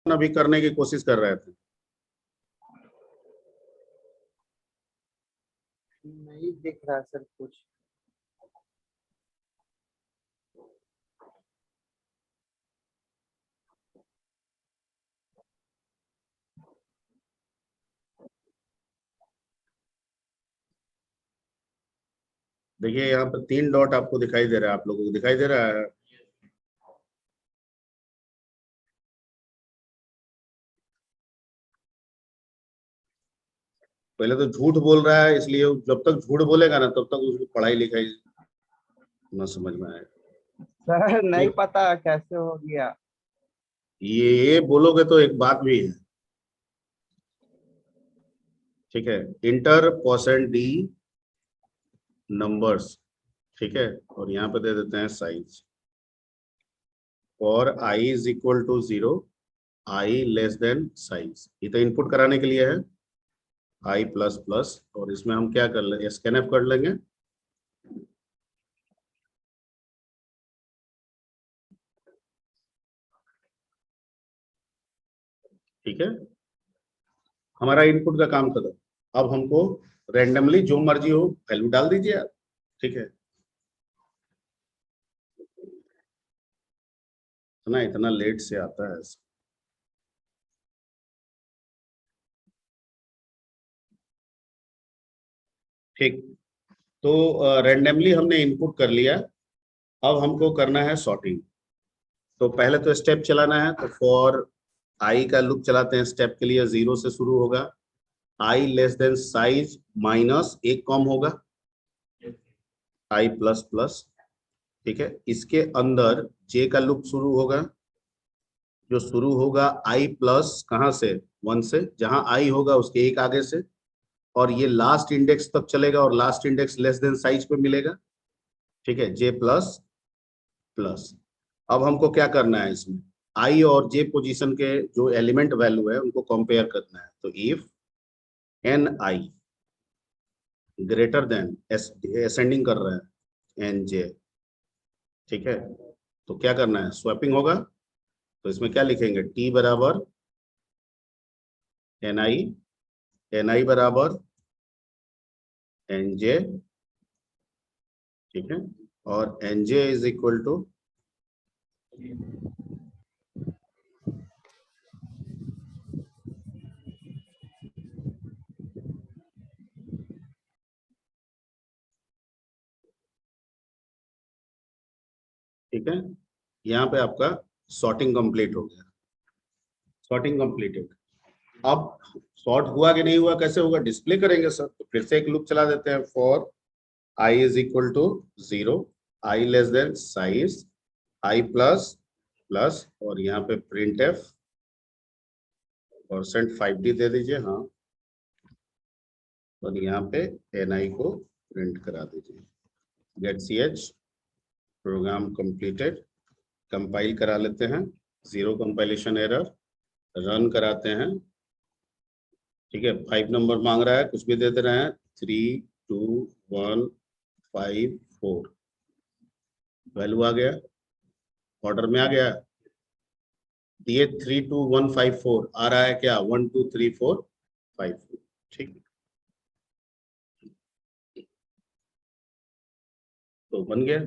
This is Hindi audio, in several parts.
अभी करने की कोशिश कर रहे थे। नहीं दिख रहा सर कुछ। देखिए यहाँ पर 3 डॉट आपको दिखाई दे रहा है, आप लोगों को दिखाई दे रहा है? पहले तो झूठ बोल रहा है, इसलिए जब तक झूठ बोलेगा ना तब तक उसकी पढ़ाई लिखाई न समझ में आएगा। सर नहीं ठीक, पता कैसे हो गया। ये बोलोगे तो एक बात भी है। ठीक है, इंटर परसेंट डी नंबर्स, ठीक है, और यहाँ पे दे देते हैं साइज और i is equal to 0, i less than size. ये तो इनपुट कराने के लिए है i प्लस प्लस, और इसमें हम क्या कर लेंगे, स्कैनफ कर लेंगे। ठीक है, हमारा इनपुट का काम खत्म। अब हमको रैंडमली जो मर्जी हो वैल्यू डाल दीजिए आप। ठीक है, इतना लेट से आता है। ठीक, तो रैंडमली हमने इनपुट कर लिया। अब हमको करना है सॉर्टिंग। तो पहले तो स्टेप चलाना है, तो फॉर आई का लूप चलाते हैं। स्टेप के लिए 0 से शुरू होगा, आई लेस देन साइज माइनस एक कॉम होगा, आई प्लस प्लस। ठीक है, इसके अंदर जे का लूप शुरू होगा, जो शुरू होगा आई प्लस कहाँ से, 1 से, जहां आई होगा उसके एक आगे से, और ये लास्ट इंडेक्स तक चलेगा और last index less than size पे मिलेगा। ठीक है, जे प्लस प्लस। अब हमको क्या करना है, इसमें आई और जे पोजीशन के जो एलिमेंट वैल्यू है उनको कंपेयर करना है। तो if n i greater than, ascending कर रहे हैं, एन जे। ठीक है, तो क्या करना है, स्वैपिंग होगा। तो इसमें क्या लिखेंगे, टी बराबर एन आई, एन आई बराबर एन जे। ठीक है, और n j is equal to, ठीक है, यहाँ पे आपका सॉर्टिंग कंप्लीट हो गया। Sorting completed. अब सॉर्ट हुआ कि नहीं हुआ कैसे होगा, डिस्प्ले करेंगे सर। तो फिर से एक लूप चला देते हैं, for i is equal to 0, i less than size, i plus plus, और यहाँ पे प्रिंट एफ %5d दे दीजिए, हाँ, और यहाँ पे एन आई को प्रिंट करा दीजिए। Get c h, program completed. Compile करा लेते हैं, 0 कंपाइलेशन एरर, रन कराते हैं। ठीक है, 5 नंबर मांग रहा है, कुछ भी दे दे रहे हैं, 3 2 1 5 4, वैल्यू आ गया, ऑर्डर में आ गया। दिए 3 2 1 5 4, आ रहा है क्या, 1 2 3 4 5 4। ठीक, तो बन गया।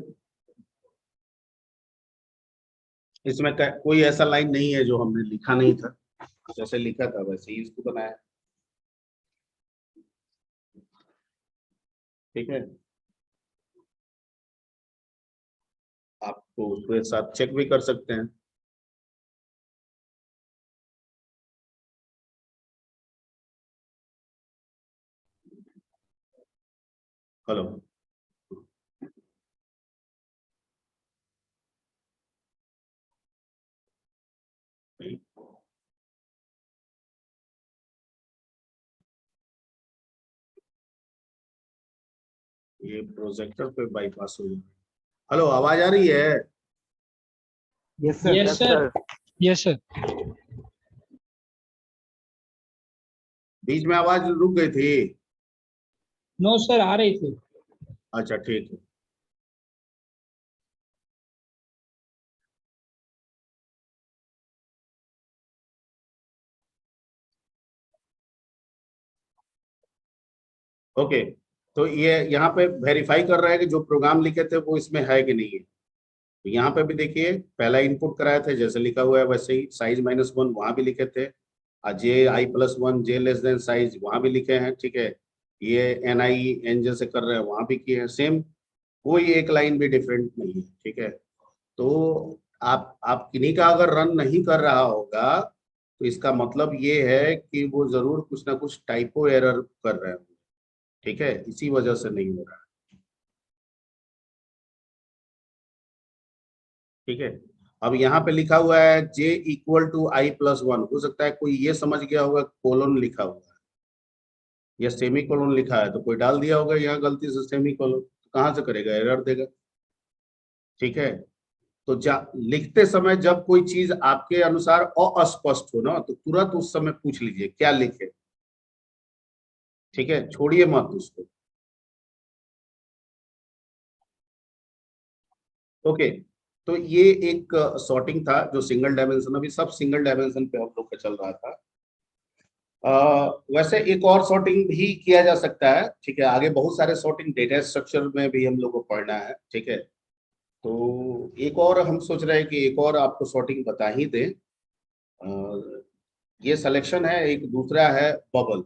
इसमें कोई ऐसा लाइन नहीं है जो हमने लिखा नहीं था, जैसे लिखा था वैसे ही इसको बनाया। ठीक है, आपको उसके साथ चेक भी कर सकते हैं। हेलो, ये प्रोजेक्टर पे बाईपास हो गया। हेलो, आवाज आ रही है? Yes sir. Yes sir. Yes sir. बीच में आवाज रुक गई थी। नो सर, आ रही थी। अच्छा, ठीक है। ओके, तो ये यहाँ पे वेरीफाई कर रहा है कि जो प्रोग्राम लिखे थे वो इसमें है कि नहीं है। तो यहाँ पे भी देखिए, पहला इनपुट कराए थे जैसे लिखा हुआ है वैसे ही, साइज -1 वहां भी लिखे थे, JI+1 J less than size वहां भी लिखे हैं, ठीक है। ये NI N जैसे कर रहे हैं वहां भी किए हैं सेम, कोई एक लाइन भी डिफरेंट नहीं है, ठीक है। तो आप किन्हीं का अगर रन नहीं कर रहा होगा तो इसका मतलब ये है कि वो जरूर कुछ ना कुछ टाइपो एरर कर रहे हैं, ठीक है, इसी वजह से नहीं हो रहा है, ठीक है। अब यहाँ पे लिखा हुआ है J=I+1, हो सकता है कोई ये समझ गया होगा कोलोन लिखा हुआ है या सेमी कोलोन लिखा है, तो कोई डाल दिया होगा यहाँ गलती से सेमी कोलोन, तो कहाँ से करेगा, एरर देगा, ठीक है। तो लिखते समय जब कोई चीज आपके अनुसार अस्पष्ट हो ना, तो तुरंत उस समय पूछ लीजिए क्या लिखे, ठीक है, छोड़िए मत उसको। ओके, तो ये एक सॉर्टिंग था जो सिंगल डायमेंशन, अभी सब सिंगल डायमेंशन पे हम लोग का चल रहा था। वैसे एक और सॉर्टिंग भी किया जा सकता है, ठीक है, आगे बहुत सारे सॉर्टिंग डेटा स्ट्रक्चर में भी हम लोग को पढ़ना है, ठीक है। तो एक और हम सोच रहे हैं कि एक और आपको सॉर्टिंग बता ही दें। ये सिलेक्शन है, एक दूसरा है बबल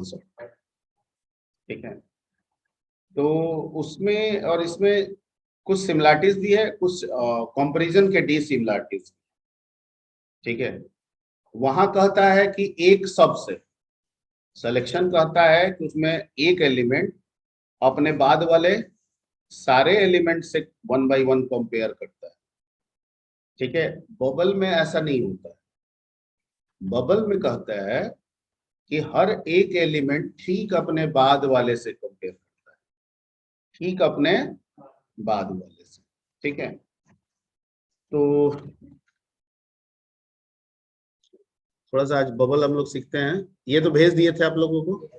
सॉर्ट, ठीक है। तो उसमें और इसमें कुछ सिमिलरिटीज भी है, कुछ कंपैरिजन के डिसिमिलरिटीज, ठीक है। वहां कहता है कि एक सबसे, सिलेक्शन कहता है कि उसमें एक एलिमेंट अपने बाद वाले सारे एलिमेंट से 1 by 1 कंपेयर करता है, ठीक है। बबल में ऐसा नहीं होता है, बबल में कहता है कि हर एक एलिमेंट ठीक अपने बाद वाले से कंपेयर करता है, ठीक अपने बाद वाले से, ठीक है। तो थोड़ा सा आज बबल हम लोग सीखते हैं, ये तो भेज दिए थे आप लोगों को।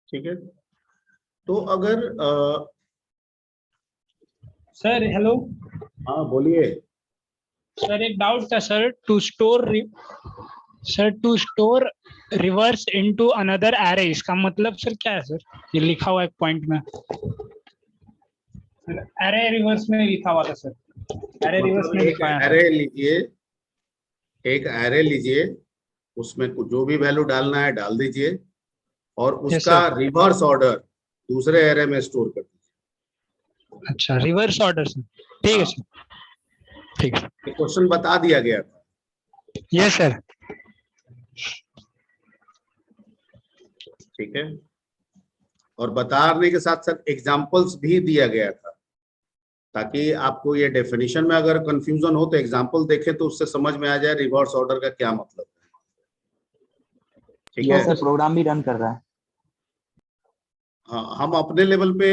ठीक है, तो अगर सर हेलो। हाँ बोलिए। सर एक डाउट था sir, to store reverse into another array, इसका मतलब सर क्या है सर? ये लिखा हुआ एक पॉइंट में सर, एरे रिवर्स में लिखा हुआ था सर, एरे रिवर्स मतलब में एक लिखा है। एरे लीजिए, एक एरे लीजिए, उसमें जो भी वैल्यू डालना है डाल दीजिए, और यस उसका सर। रिवर्स ऑर्डर दूसरे एरे में स्टोर कर दीजिए। अच्छा, रिवर्स ऑर्डर सर, ठीक है हाँ, सर, ठीक है। ये क्वेश्चन बता दिया गया था, यस सर। ठीक है, और बताने के साथ साथ एग्जांपल्स भी दिया गया था, ताकि आपको ये डेफिनेशन में अगर कंफ्यूजन हो तो एग्जांपल देखें तो उससे समझ में आ जाए रिवर्स ऑर्डर का क्या मतलब है, ठीक ये है। सर प्रोग्राम भी रन कर रहा है। हाँ, हम अपने लेवल पे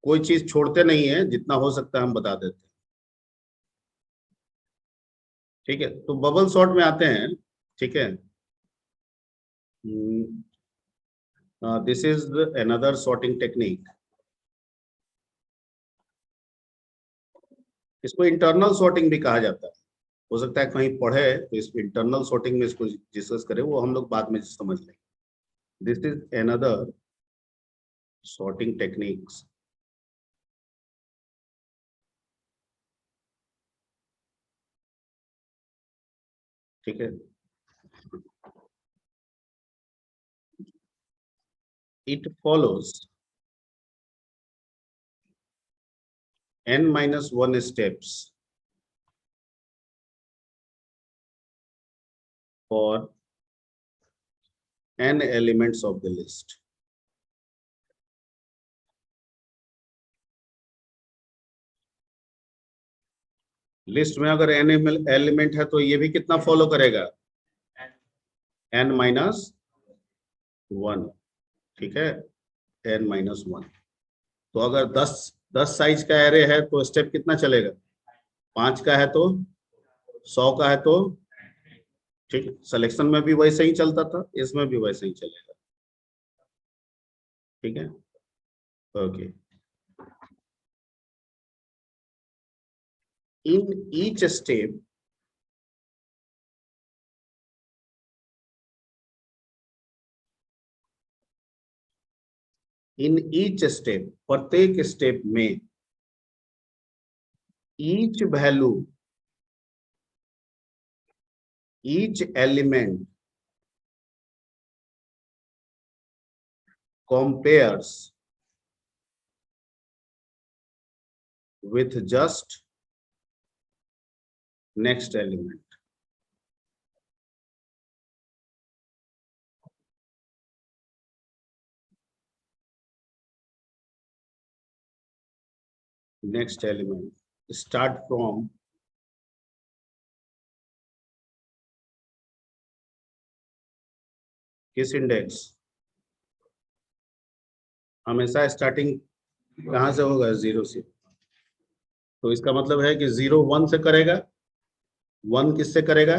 कोई चीज छोड़ते नहीं है, जितना हो सकता है हम बता देते हैं, ठीक है। तो बबल सॉर्ट में आते हैं, ठीक है। This is another sorting technique, इसको इंटरनल सॉर्टिंग भी कहा जाता है, हो सकता है कहीं पढ़े तो इस इंटरनल सॉर्टिंग में इसको डिस्कस करें, वो हम लोग बाद में समझ लेंगे। This is another sorting techniques, ठीक है। It follows n-1 steps for n elements of the list। List में अगर n एलिमेंट है तो ये भी कितना फॉलो करेगा, n-1, ठीक है। n-1। तो अगर 10 साइज का एरे है तो स्टेप कितना चलेगा? 5 का है तो 100 का है तो ठीक है। सिलेक्शन में भी वैसे ही चलता था, इसमें भी वैसे ही चलेगा। ठीक है, ओके। इन ईच स्टेप प्रत्येक स्टेप में each value, each element compares with just next element. Next element start from किस इंडेक्स? हमेशा स्टार्टिंग कहां से होगा? 0 से। तो इसका मतलब है कि 0 1 से करेगा, 1 किससे करेगा,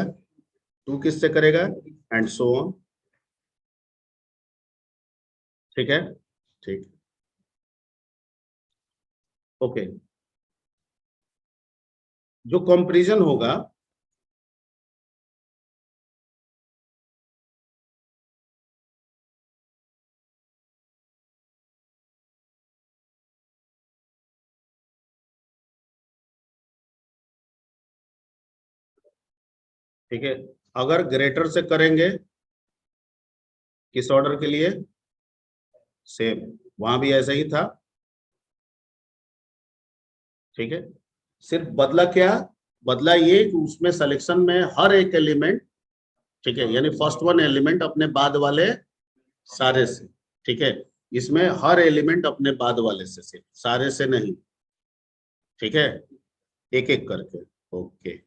2 किससे करेगा, एंड सो ऑन। ठीक है, ठीक, ओके। जो कंपैरिजन होगा ठीक है, अगर ग्रेटर से करेंगे किस ऑर्डर के लिए? सेम, वहां भी ऐसा ही था। ठीक है, सिर्फ बदला क्या? बदला ये कि उसमें सिलेक्शन में हर एक एलिमेंट, ठीक है, यानी फर्स्ट वन एलिमेंट अपने बाद वाले सारे से, ठीक है, इसमें हर एलिमेंट अपने बाद वाले से, सिर्फ सारे से नहीं। ठीक है, एक एक करके, ओके।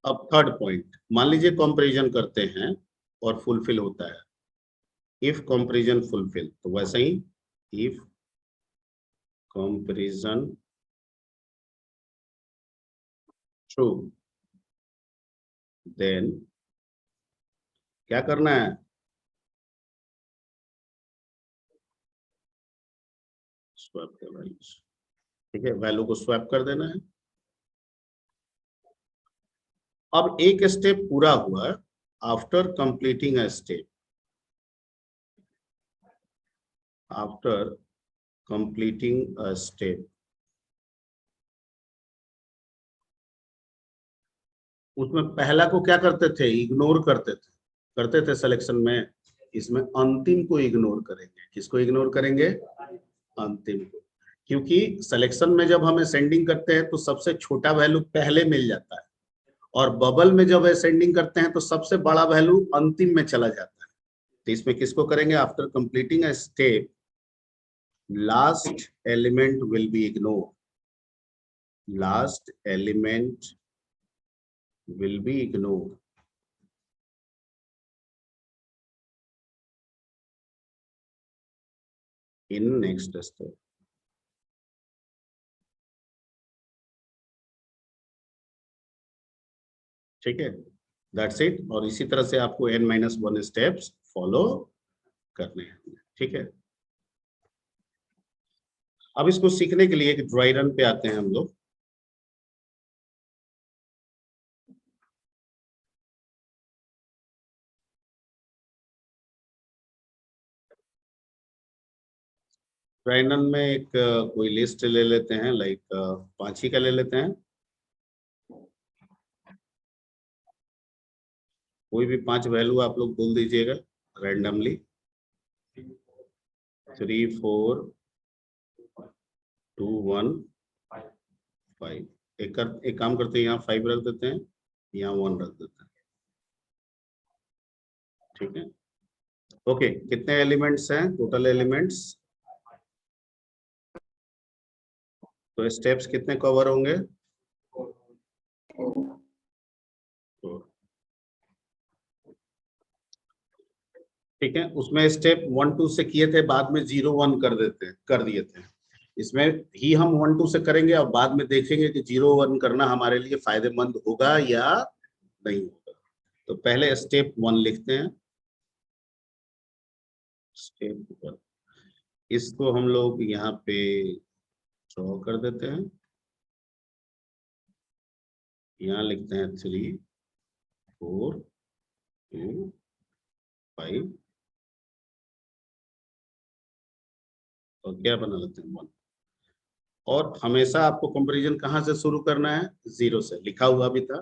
अब थर्ड पॉइंट, मान लीजिए कंपैरिजन करते हैं और फुलफिल होता है, इफ कंपैरिजन फुलफिल, तो वैसे ही इफ कंपैरिजन ट्रू, देन क्या करना है? स्वैप करना है, ठीक है, वैल्यू को स्वैप कर देना है। अब एक स्टेप पूरा हुआ, after completing a step, after completing a step, उसमें पहला को क्या करते थे? इग्नोर करते थे सिलेक्शन में। इसमें अंतिम को इग्नोर करेंगे। किसको इग्नोर करेंगे? अंतिम को, क्योंकि सिलेक्शन में जब हम असेंडिंग करते हैं तो सबसे छोटा वैल्यू पहले मिल जाता है, और बबल में जब असेंडिंग करते हैं तो सबसे बड़ा वैल्यू अंतिम में चला जाता है। तो इसमें किसको करेंगे? After completing a step, last element will be ignore, last element will be ignored. In next step. ठीक है, दैट्स इट। और इसी तरह से आपको n-1 स्टेप्स फॉलो करने हैं। ठीक है, अब इसको सीखने के लिए एक ड्राई रन पे आते हैं हम लोग। ड्राई रन में एक कोई लिस्ट ले लेते हैं, लाइक 5 ही का ले लेते हैं, कोई भी 5 वैल्यू आप लोग बोल दीजिएगा रैंडमली। 3 4 2 1 5। एक काम करते हैं, यहाँ 5 रख देते हैं, यहाँ 1 रख देते हैं। ठीक है, ओके। कितने एलिमेंट्स हैं? टोटल एलिमेंट्स, तो स्टेप्स कितने कवर होंगे? तो ठीक है, उसमें स्टेप 1 2 से किए थे, बाद में 0 1 कर दिए थे। इसमें ही हम 1 2 से करेंगे और बाद में देखेंगे कि 0 1 करना हमारे लिए फायदेमंद होगा या नहीं होगा। तो पहले स्टेप 1 लिखते हैं। स्टेप 1 इसको हम लोग यहाँ पे ड्रॉ कर देते हैं। यहाँ लिखते हैं 3 4 2 5 और क्या बना लेते हैं 1। और हमेशा आपको कंपैरिजन कहाँ से शुरू करना है? 0 से, लिखा हुआ भी था।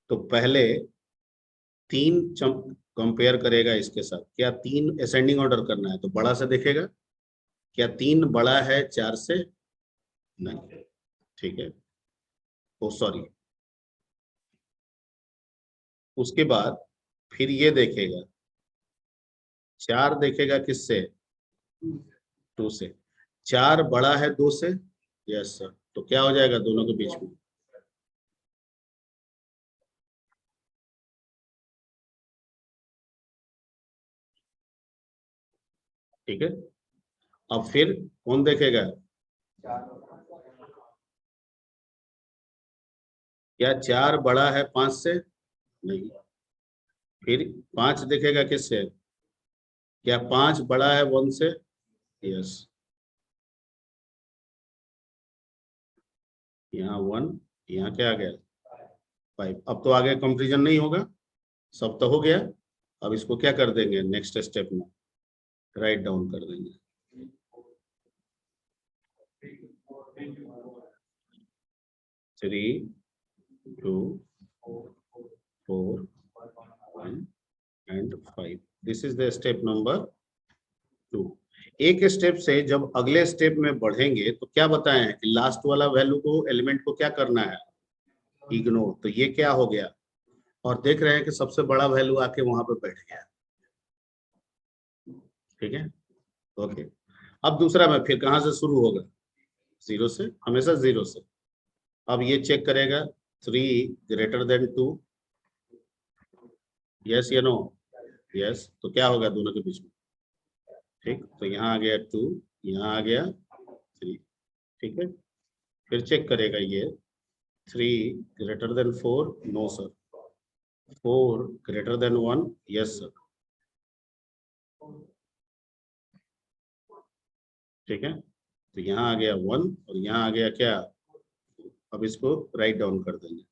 तो पहले 3 कंपेयर करेगा इसके साथ। क्या 3 असेंडिंग ऑर्डर करना है तो बड़ा से देखेगा। क्या 3 बड़ा है 4 से? नहीं, ठीक है, ओ सॉरी। उसके बाद फिर ये देखेगा, 4 देखेगा किससे? 2 से। 4 बड़ा है 2 से? Yes sir. तो क्या हो जाएगा दोनों के बीच में? ठीक है, अब फिर कौन देखेगा? क्या 4 बड़ा है 5 से? नहीं। फिर 5 देखेगा किससे? क्या 5 बड़ा है 1 से? यस। यहाँ 1, यहाँ क्या आ गया? 5। अब तो आगे कंपैरिजन नहीं होगा, सब तो हो गया। अब इसको क्या कर देंगे? नेक्स्ट स्टेप में राइट डाउन कर देंगे। Three 2 4 1 and 5। This is the step number 2। एक स्टेप से जब अगले स्टेप में बढ़ेंगे तो क्या बताएं कि लास्ट वाला वैल्यू को, एलिमेंट को क्या करना है? इग्नोर। तो ये क्या हो गया? और देख रहे हैं कि सबसे बड़ा वैल्यू आके वहां पे बैठ गया। ठीक है, ओके। अब दूसरा में फिर कहां से शुरू होगा? 0 से, हमेशा 0 से। अब ये चेक करेगा 3 ग्रेटर देन 2, यस या नो? यस। तो क्या होगा दोनों के बीच में? ठीक, तो यहाँ आ गया 2, यहाँ आ गया 3। ठीक है, फिर चेक करेगा ये 3 greater than 4, no sir. 4 greater than 1, yes sir. ठीक है, तो यहाँ आ गया 1 और यहाँ आ गया क्या? अब इसको राइट डाउन कर देंगे।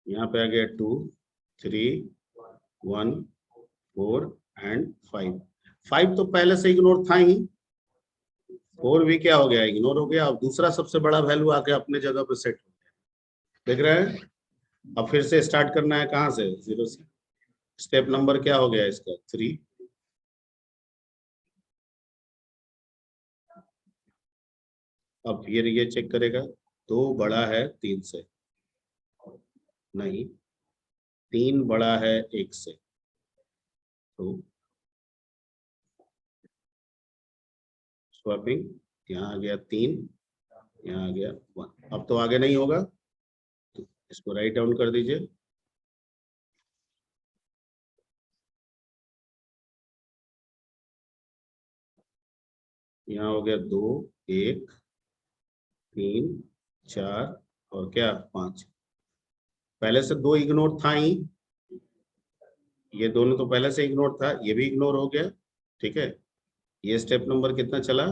यहाँ पे आ गया 2 3 1 4 एंड 5। 5 तो पहले से इग्नोर था ही, 4 भी क्या हो गया? इग्नोर हो गया। अब दूसरा सबसे बड़ा वैल्यू आके अपने जगह पे सेट हो गया। देख रहे हैं? अब फिर से स्टार्ट करना है कहाँ से? 0 से। स्टेप नंबर क्या हो गया इसका? 3। अब फिर ये चेक करेगा 2 बड़ा है 3 से? नहीं, 3 बड़ा है 1 से। तो स्वैपिंग, यहाँ आ गया 3, यहाँ आ गया 1। अब तो आगे नहीं होगा, तो इसको राइट डाउन कर दीजिए। यहाँ हो गया 2 1 3 4 और क्या 5। पहले से 2 इग्नोर था ही, ये दोनों तो पहले से इग्नोर था, ये भी इग्नोर हो गया। ठीक है, ये स्टेप नंबर कितना चला?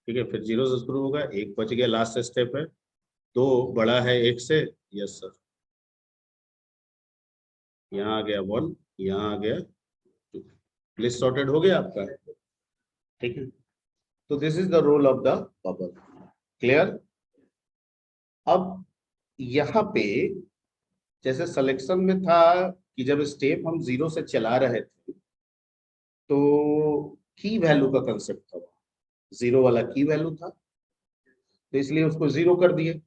ठीक है, फिर 0 से शुरू होगा, 1 बच गया, लास्ट स्टेप है। 2 बड़ा है 1 से? Yes sir. यहाँ आ गया 1, यहाँ आ गया 2। लिस्ट सॉर्टेड हो गया आपका। ठीक है, तो this is the role of the bubble. Clear? अब यहाँ पे जैसे सिलेक्शन में था कि जब स्टेप हम 0 से चला रहे थे तो की वैल्यू का कंसेप्ट था, 0 वाला की वैल्यू था, तो इसलिए उसको 0 कर दिए।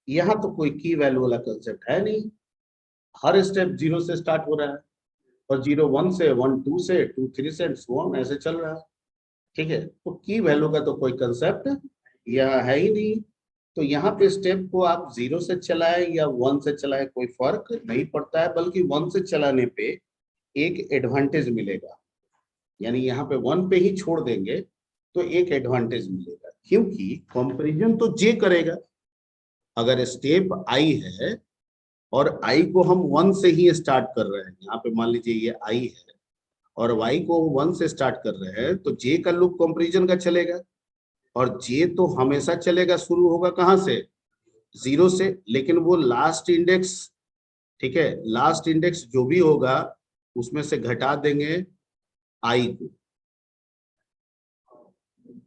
यहाँ तो कोई की वैल्यू वाला कंसेप्ट है नहीं, हर स्टेप 0 से स्टार्ट हो रहा है और 0 1 से, 1 2 से, 2 3 से, so on ऐसे चल रहा है। ठीक है, तो की वैल्यू का तो कोई कंसेप्ट यहाँ है ही नहीं। तो यहाँ पे स्टेप को आप 0 से चलाएं या 1 से चलाएं कोई फर्क नहीं पड़ता है, बल्कि 1 से चलाने पे एक एडवांटेज मिलेगा, यानी यहाँ पे 1 पे ही छोड़ देंगे तो एक एडवांटेज मिलेगा, क्योंकि कंपैरिजन तो जे करेगा। अगर स्टेप आई है और आई को हम 1 से ही स्टार्ट कर रहे हैं, यहाँ पे मान लीजिए ये आई है और वाई को 1 से स्टार्ट कर रहे हैं, तो जे का लूप कंपैरिजन का चलेगा, और जे तो हमेशा चलेगा, शुरू होगा कहां से, 0 से, लेकिन वो लास्ट इंडेक्स, ठीक है, लास्ट इंडेक्स जो भी होगा उसमें से घटा देंगे आई को,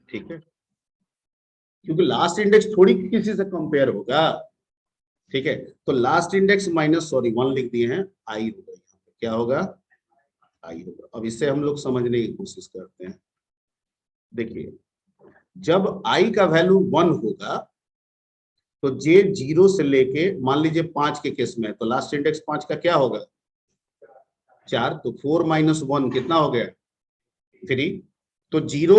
ठीक है, क्योंकि लास्ट इंडेक्स थोड़ी किसी से कंपेयर होगा, ठीक है, तो लास्ट इंडेक्स माइनस, सॉरी 1 लिख दिए हैं, आई होगा, यहाँ पे क्या होगा, आई होगा। अब इससे हम लोग समझने की कोशिश करते हैं। देखिए, जब आई का वैल्यू 1 होगा तो जे 0 से लेके, मान लीजिए 5 के केस में, तो लास्ट इंडेक्स 5 का क्या होगा, 4, तो 4 माइनस 1 कितना हो गया, 3। तो 0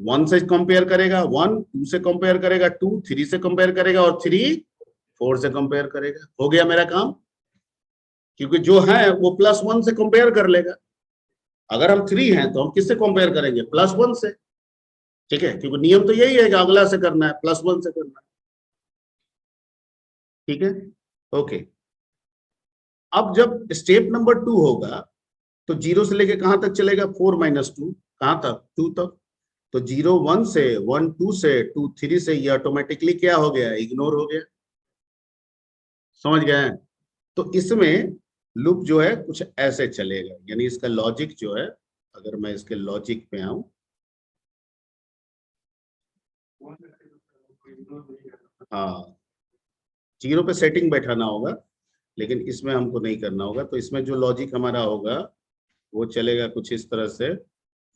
1 से कंपेयर करेगा, 1 2 से कंपेयर करेगा, 2 3 से कंपेयर करेगा, और 3 4 से कंपेयर करेगा। हो गया मेरा काम, क्योंकि जो है वो +1 से कंपेयर कर लेगा। अगर हम 3 हैं तो हम किससे कंपेयर करेंगे, +1 से, ठीक है, क्योंकि नियम तो यही है कि अगला से करना है, +1 से करना है, ठीक है, ओके। अब जब स्टेप नंबर 2 होगा तो 0 से लेके कहां तक चलेगा, 4 माइनस 2, कहां तक, 2 तक। तो 0 1 से, 1 2 से, 2 3 से, ये ऑटोमेटिकली क्या हो गया, इग्नोर हो गया, समझ गए। तो इसमें लूप जो है कुछ ऐसे चलेगा, यानी इसका लॉजिक जो है, अगर मैं इसके लॉजिक पे आऊं, हाँ, 0 पे सेटिंग बैठाना होगा, लेकिन इसमें हमको नहीं करना होगा। तो इसमें जो लॉजिक हमारा होगा वो चलेगा कुछ इस तरह से,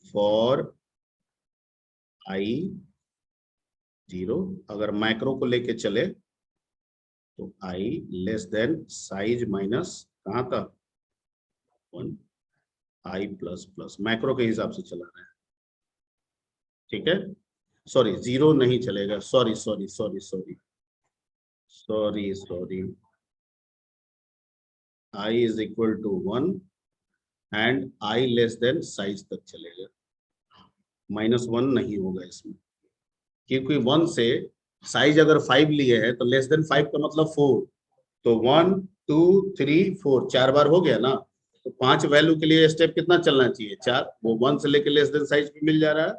फॉर आई 0, अगर मैक्रो को लेके चले तो आई लेस देन साइज माइनस कहां तक, 1, आई प्लस प्लस, मैक्रो के हिसाब से चलाना है, ठीक है, सॉरी 0 नहीं चलेगा, sorry sorry sorry sorry sorry sorry, i is equal to 1 and i less than size तक चलेगा, -1 नहीं होगा इसमें, क्योंकि 1 से साइज अगर 5 लिए है तो लेस देन 5 का मतलब 4, तो 1 2 3 4, 4 बार हो गया ना, तो 5 वैल्यू के लिए स्टेप कितना चलना चाहिए, 4, वो 1 से लेके लेस देन साइज पे मिल जा रहा है,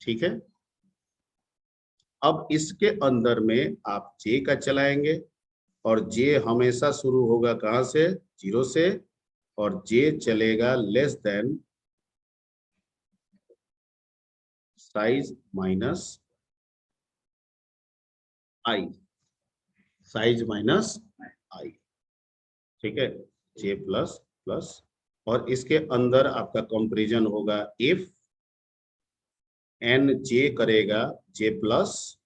ठीक है। अब इसके अंदर में आप जे का चलाएंगे, और जे हमेशा शुरू होगा कहां से, 0 से, और जे चलेगा लेस देन साइज माइनस आई, साइज माइनस आई, ठीक है, जे प्लस प्लस, और इसके अंदर आपका कंपैरिजन होगा इफ एन जे करेगा जे प्लस,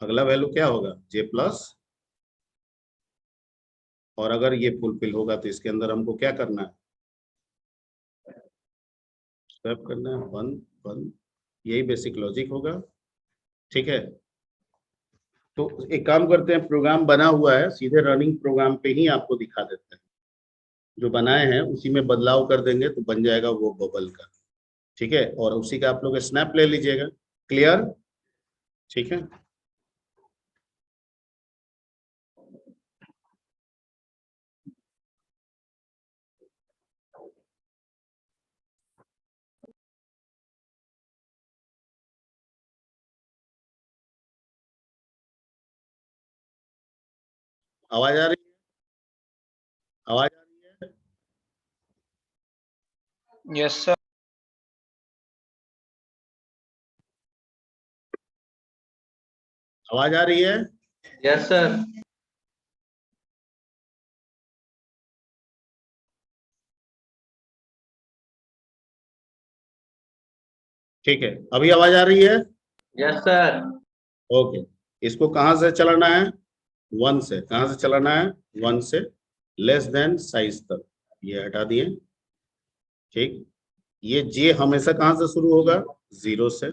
अगला वैल्यू क्या होगा, जे प्लस, और अगर ये फुलफिल होगा तो इसके अंदर हमको क्या करना है, स्वैप करना है, 1 1, यही बेसिक लॉजिक होगा, ठीक है। तो एक काम करते हैं, प्रोग्राम बना हुआ है, सीधे रनिंग प्रोग्राम पे ही आपको दिखा देते हैं, जो बनाए हैं उसी में बदलाव कर देंगे तो बन जाएगा वो बबल का, ठीक है, और उसी का आप लोग स्नैप ले लीजिएगा, क्लियर, ठीक है। आवाज आ रही है, आवाज आ रही है, यस सर। आवाज आ रही है, यस सर। ठीक है, अभी आवाज आ रही है, यस सर। ओके। इसको कहां से चलाना है, 1 से, कहां से चलाना है, 1 से, लेस देन साइज तक, ये हटा दिए, ठीक। ये जे हमेशा कहां से शुरू होगा, 0 से,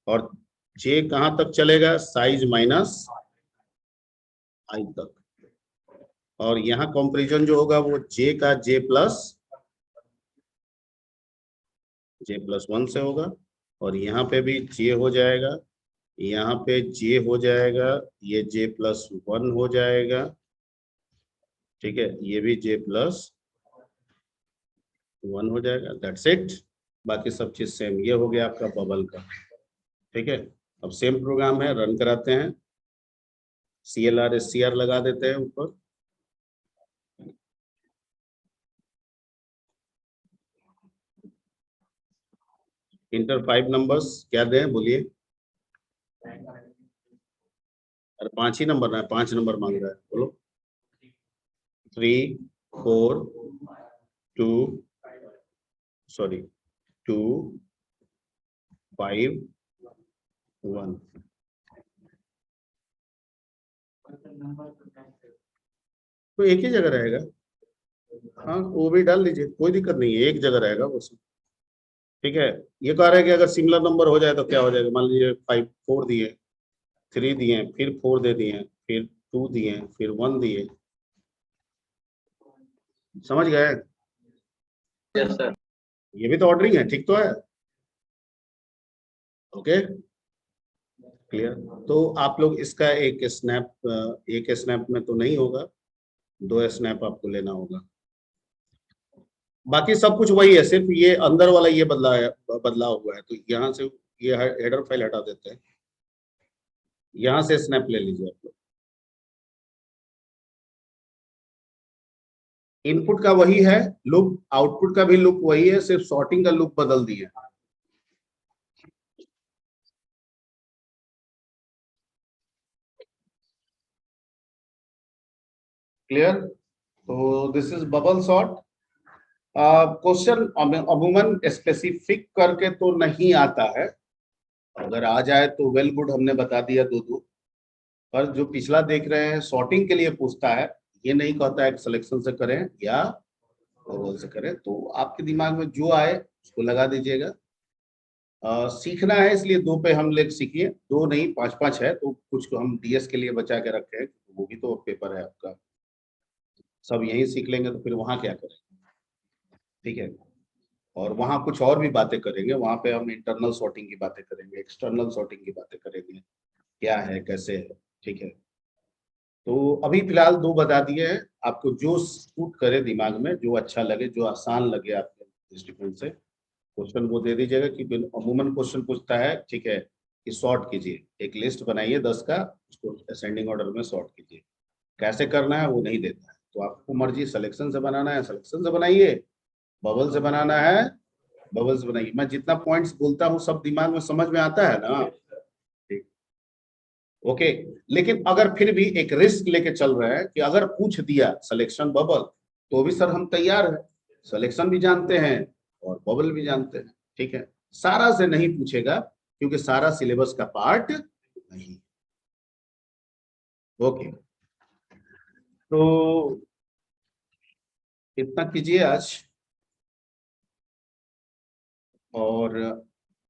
और जे कहां तक चलेगा, साइज माइनस आई तक, और यहाँ कंपैरिजन जो होगा वो जे का जे प्लस 1 से होगा, और यहाँ पे भी जे हो जाएगा, यहाँ पे जे हो जाएगा, ये जे प्लस 1 हो जाएगा, ठीक है, ये भी जे प्लस 1 हो जाएगा, दैट्स इट। बाकी सब चीज सेम। ये हो गया आपका बबल का, ठीक है। अब सेम प्रोग्राम है, रन कराते हैं, CLR SCR लगा देते हैं ऊपर, इंटर 5 नंबर्स क्या दें बोलिए। अरे 5 ही नंबर है, 5 नंबर मांग रहा है, बोलो। 3 4 2 सॉरी 2 5 1। तो एक ही जगह रहेगा, हाँ वो भी डाल लीजिए, कोई दिक्कत नहीं है, एक जगह रहेगा बस, ठीक है। ये कह रहा है कि अगर सिमिलर नंबर हो जाए तो क्या हो जाएगा, मान लीजिए 5 4 दिए, 3 दिए, फिर 4 दे दिए, फिर 2 दिए, फिर 1 दिए, समझ गए। Yes, sir. ये भी तो ऑर्डरिंग है, ठीक तो है, ओके क्लियर। तो आप लोग इसका एक स्नैप में तो नहीं होगा, 2 स्नैप आपको लेना होगा। बाकी सब कुछ वही है, सिर्फ ये अंदर वाला ये बदला हुआ है। तो यहाँ से ये हेडर फाइल हटा देते हैं, यहाँ से स्नैप ले लीजिए आप लोग। इनपुट का वही है लूप, आउटपुट का भी लूप वही है, सिर्फ सॉर्टिंग का लूप बदल दिए। क्लियर। तो this is bubble sort. Question अमूमन स्पेसिफिक करके तो नहीं आता है, अगर आ जाए तो वेल गुड, हमने बता दिया दो। पर जो पिछला देख रहे हैं सॉर्टिंग के लिए पूछता है, ये नहीं कहता है सिलेक्शन से करें या ओवरऑल से करें। तो आपके दिमाग में जो आए उसको लगा दीजिएगा। सीखना है इसलिए 2 पे हम लेख सीखिए, 2 नहीं 5 है, तो कुछ को हम DS के लिए बचा के रखे हैं, वो भी तो पेपर है आपका, सब यही सीख लेंगे तो फिर वहां क्या करेंगे, ठीक है। और वहां कुछ और भी बातें करेंगे, वहां पे हम इंटरनल सॉर्टिंग की बातें करेंगे, एक्सटर्नल सॉर्टिंग की बातें करेंगे, क्या है कैसे है, ठीक है। तो अभी फिलहाल 2 बता दिए हैं, आपको जो सूट करे दिमाग में, जो अच्छा लगे, जो आसान लगे आपके दृष्टिकोण से क्वेश्चन वो दे दीजिएगा। कि अमूमन क्वेश्चन पूछता है, ठीक है, कि सॉर्ट कीजिए, एक लिस्ट बनाइए 10 का, उसको असेंडिंग ऑर्डर में सॉर्ट कीजिए। कैसे करना है वो नहीं देता है, तो आपको मर्जी, सिलेक्शन से बनाना है सिलेक्शन से बनाइए, बबल से बनाना है बबल से बनाइए। मैं जितना पॉइंट्स बोलता हूँ सब दिमाग में समझ में आता है ना, ठीक, ओके। लेकिन अगर फिर भी एक रिस्क लेके चल रहे हैं कि अगर पूछ दिया सिलेक्शन बबल, तो भी सर हम तैयार हैं, सिलेक्शन भी जानते हैं और बबल भी जानते हैं, ठीक है। सारा से नहीं पूछेगा क्योंकि सारा सिलेबस का पार्ट नहीं, ओके। तो इतना कीजिए आज, और